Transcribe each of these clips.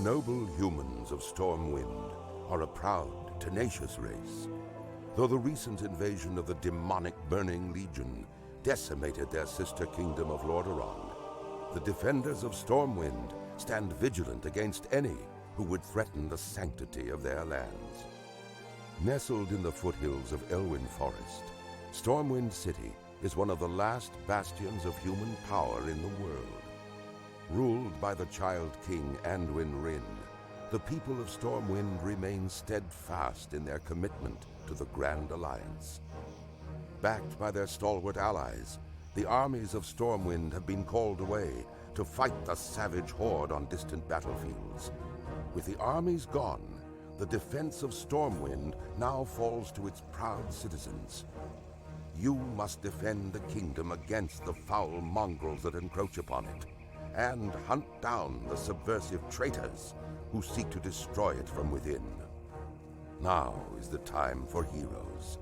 noble humans of Stormwind are a proud, tenacious race. Though the recent invasion of the demonic Burning Legion decimated their sister kingdom of Lordaeron, the defenders of Stormwind stand vigilant against any who would threaten the sanctity of their lands. Nestled in the foothills of Elwyn Forest, Stormwind City is one of the last bastions of human power in the world. Ruled by the Child King Anduin Wrynn, the people of Stormwind remain steadfast in their commitment to the Grand Alliance. Backed by their stalwart allies, the armies of Stormwind have been called away to fight the savage horde on distant battlefields. With the armies gone, the defense of Stormwind now falls to its proud citizens. You must defend the kingdom against the foul mongrels that encroach upon it, and hunt down the subversive traitors who seek to destroy it from within. Now is the time for heroes.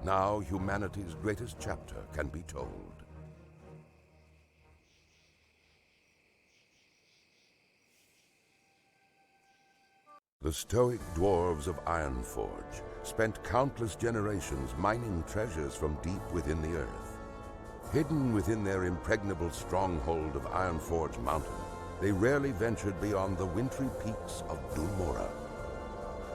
Now humanity's greatest chapter can be told. The stoic dwarves of Ironforge spent countless generations mining treasures from deep within the earth. Hidden within their impregnable stronghold of Ironforge Mountain, they rarely ventured beyond the wintry peaks of Dunmora.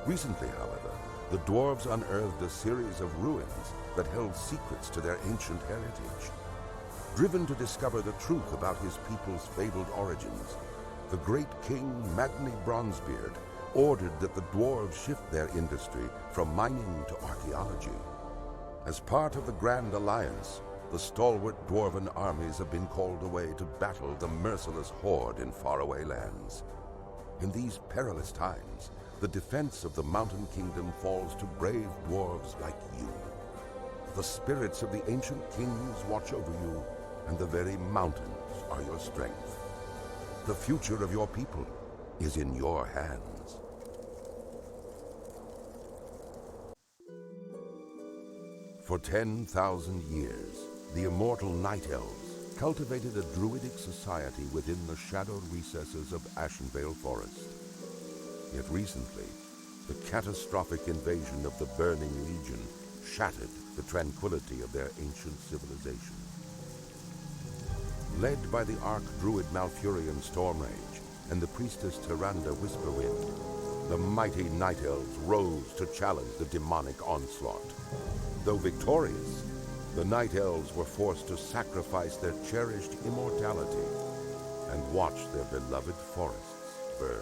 Recently, however, the dwarves unearthed a series of ruins that held secrets to their ancient heritage. Driven to discover the truth about his people's fabled origins, the great king Magni Bronzebeard ordered that the dwarves shift their industry from mining to archaeology. As part of the Grand Alliance, the stalwart dwarven armies have been called away to battle the merciless horde in faraway lands. In these perilous times, the defense of the Mountain Kingdom falls to brave dwarves like you. The spirits of the ancient kings watch over you, and the very mountains are your strength. The future of your people is in your hands. For 10,000 years, the immortal Night Elves cultivated a druidic society within the shadowed recesses of Ashenvale Forest. Yet recently, the catastrophic invasion of the Burning Legion shattered the tranquility of their ancient civilization. Led by the Archdruid Malfurion Stormrage and the priestess Tyrande Whisperwind, the mighty Night Elves rose to challenge the demonic onslaught. Though victorious, the Night Elves were forced to sacrifice their cherished immortality and watch their beloved forests burn.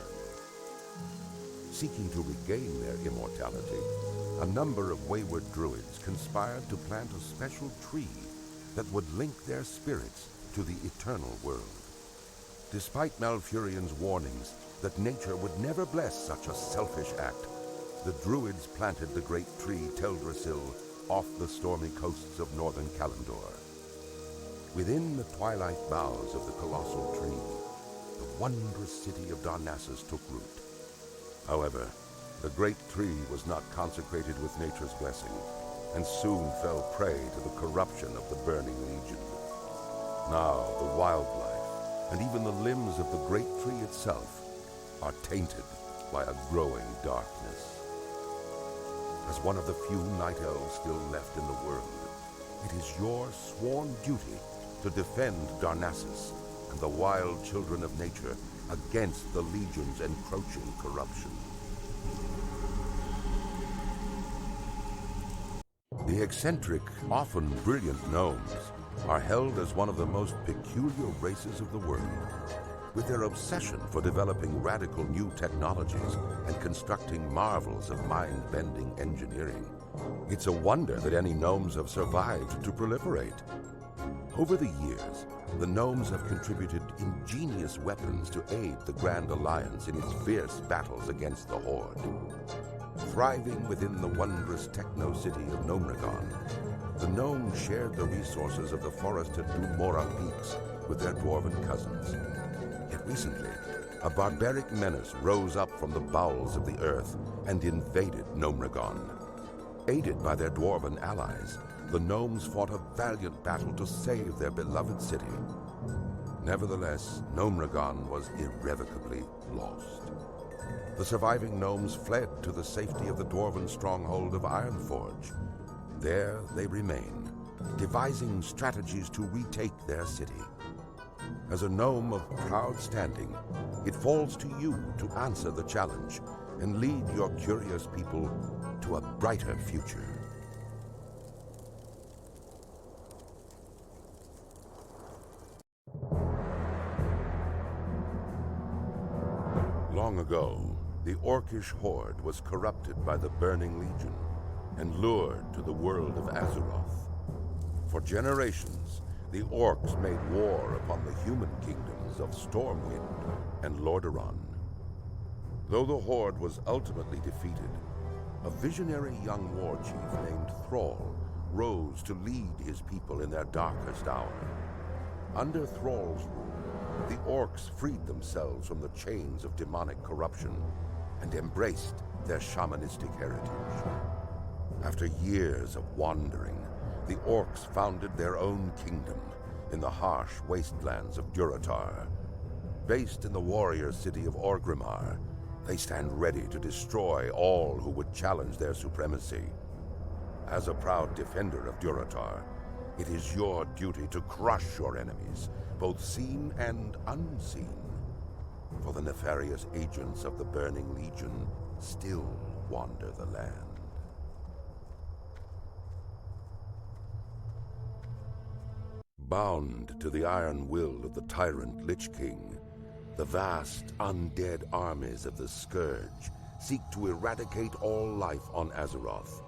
Seeking to regain their immortality, a number of wayward druids conspired to plant a special tree that would link their spirits to the eternal world. Despite Malfurion's warnings that nature would never bless such a selfish act, the druids planted the great tree Teldrassil off the stormy coasts of northern Kalimdor. Within the twilight boughs of the colossal tree, the wondrous city of Darnassus took root. However, the great tree was not consecrated with nature's blessing, and soon fell prey to the corruption of the Burning Legion. Now the wildlife, and even the limbs of the great tree itself, are tainted by a growing darkness. As one of the few Night Elves still left in the world, it is your sworn duty to defend Darnassus and the wild children of nature against the Legion's encroaching corruption. The eccentric, often brilliant gnomes are held as one of the most peculiar races of the world. With their obsession for developing radical new technologies and constructing marvels of mind-bending engineering, it's a wonder that any gnomes have survived to proliferate. Over the years, the gnomes have contributed ingenious weapons to aid the Grand Alliance in its fierce battles against the Horde. Thriving within the wondrous techno-city of Gnomragon, the gnomes shared the resources of the forested Dunmora peaks with their dwarven cousins. Yet recently, a barbaric menace rose up from the bowels of the earth and invaded Gnomragon. Aided by their dwarven allies, the gnomes fought a valiant battle to save their beloved city. Nevertheless, Gnomragon was irrevocably lost. The surviving gnomes fled to the safety of the dwarven stronghold of Ironforge. There they remain, devising strategies to retake their city. As a gnome of proud standing, it falls to you to answer the challenge and lead your curious people to a brighter future. Long ago, the Orcish horde was corrupted by the Burning Legion and lured to the world of Azeroth. For generations, the Orcs made war upon the human kingdoms of Stormwind and Lordaeron. Though the horde was ultimately defeated, a visionary young war chief named Thrall rose to lead his people in their darkest hour. Under Thrall's rule, the Orcs freed themselves from the chains of demonic corruption and embraced their shamanistic heritage. After years of wandering, the Orcs founded their own kingdom in the harsh wastelands of Durotar. Based in the warrior city of Orgrimmar, they stand ready to destroy all who would challenge their supremacy. As a proud defender of Durotar, it is your duty to crush your enemies, both seen and unseen. For the nefarious agents of the Burning Legion still wander the land. Bound to the iron will of the tyrant Lich King, the vast undead armies of the Scourge seek to eradicate all life on Azeroth.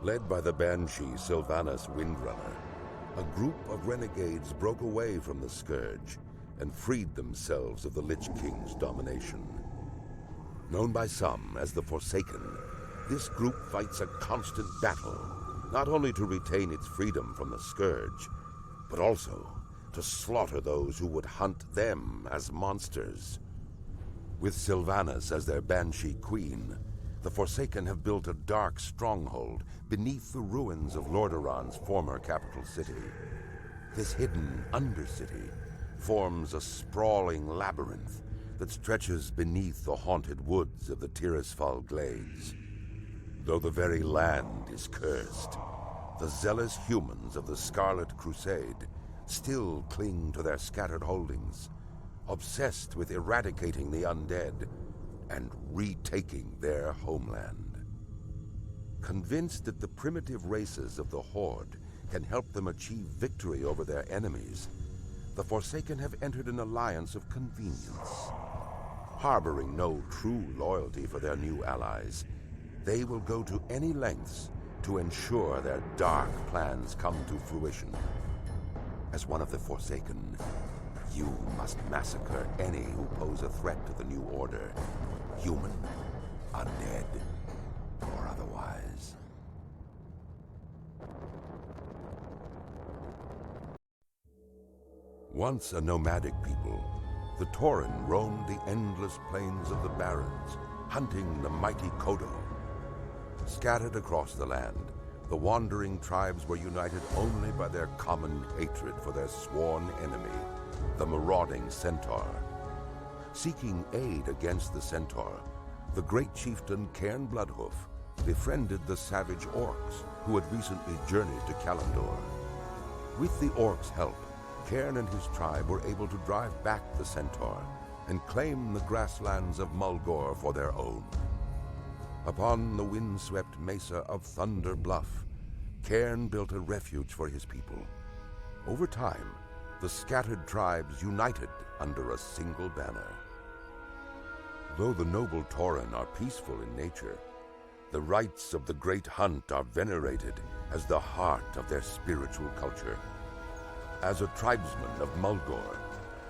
Led by the Banshee Sylvanas Windrunner, a group of renegades broke away from the Scourge and freed themselves of the Lich King's domination. Known by some as the Forsaken, this group fights a constant battle, not only to retain its freedom from the Scourge, but also to slaughter those who would hunt them as monsters. With Sylvanas as their Banshee queen, the Forsaken have built a dark stronghold beneath the ruins of Lordaeron's former capital city. This hidden undercity forms a sprawling labyrinth that stretches beneath the haunted woods of the Tirisfal Glades. Though the very land is cursed, the zealous humans of the Scarlet Crusade still cling to their scattered holdings, obsessed with eradicating the undead and retaking their homeland. Convinced that the primitive races of the Horde can help them achieve victory over their enemies, the Forsaken have entered an alliance of convenience. Harboring no true loyalty for their new allies, they will go to any lengths to ensure their dark plans come to fruition. As one of the Forsaken, you must massacre any who pose a threat to the New Order, human, undead, or otherwise. Once a nomadic people, the Tauren roamed the endless plains of the Barrens, hunting the mighty Kodo. Scattered across the land, the wandering tribes were united only by their common hatred for their sworn enemy, the marauding Centaur. Seeking aid against the Centaur, the great chieftain Cairn Bloodhoof befriended the savage Orcs who had recently journeyed to Kalimdor. With the Orcs' help, Cairn and his tribe were able to drive back the Centaur and claim the grasslands of Mulgore for their own. Upon the windswept mesa of Thunder Bluff, Cairn built a refuge for his people. Over time, the scattered tribes united under a single banner. Though the noble Tauren are peaceful in nature, the rites of the Great Hunt are venerated as the heart of their spiritual culture. As a tribesman of Mulgore,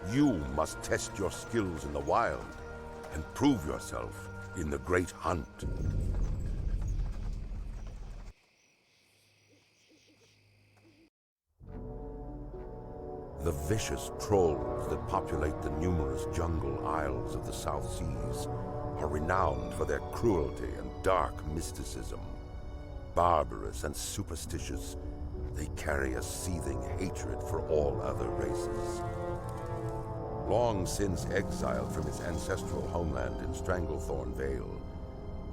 you must test your skills in the wild and prove yourself in the Great Hunt. The vicious trolls that populate the numerous jungle isles of the South Seas are renowned for their cruelty and dark mysticism. Barbarous and superstitious, they carry a seething hatred for all other races. Long since exiled from his ancestral homeland in Stranglethorn Vale,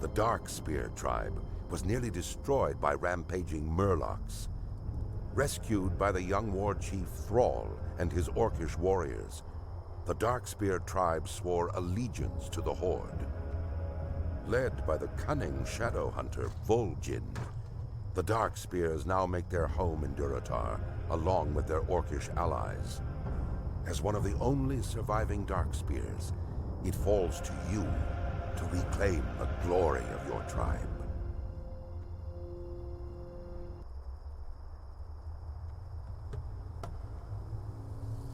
the Darkspear Tribe was nearly destroyed by rampaging Murlocs. Rescued by the young war chief Thrall and his Orcish warriors, the Darkspear Tribe swore allegiance to the Horde. Led by the cunning shadow hunter Vol'jin, the Darkspears now make their home in Durotar, along with their Orcish allies. As one of the only surviving Darkspears, it falls to you to reclaim the glory of your tribe.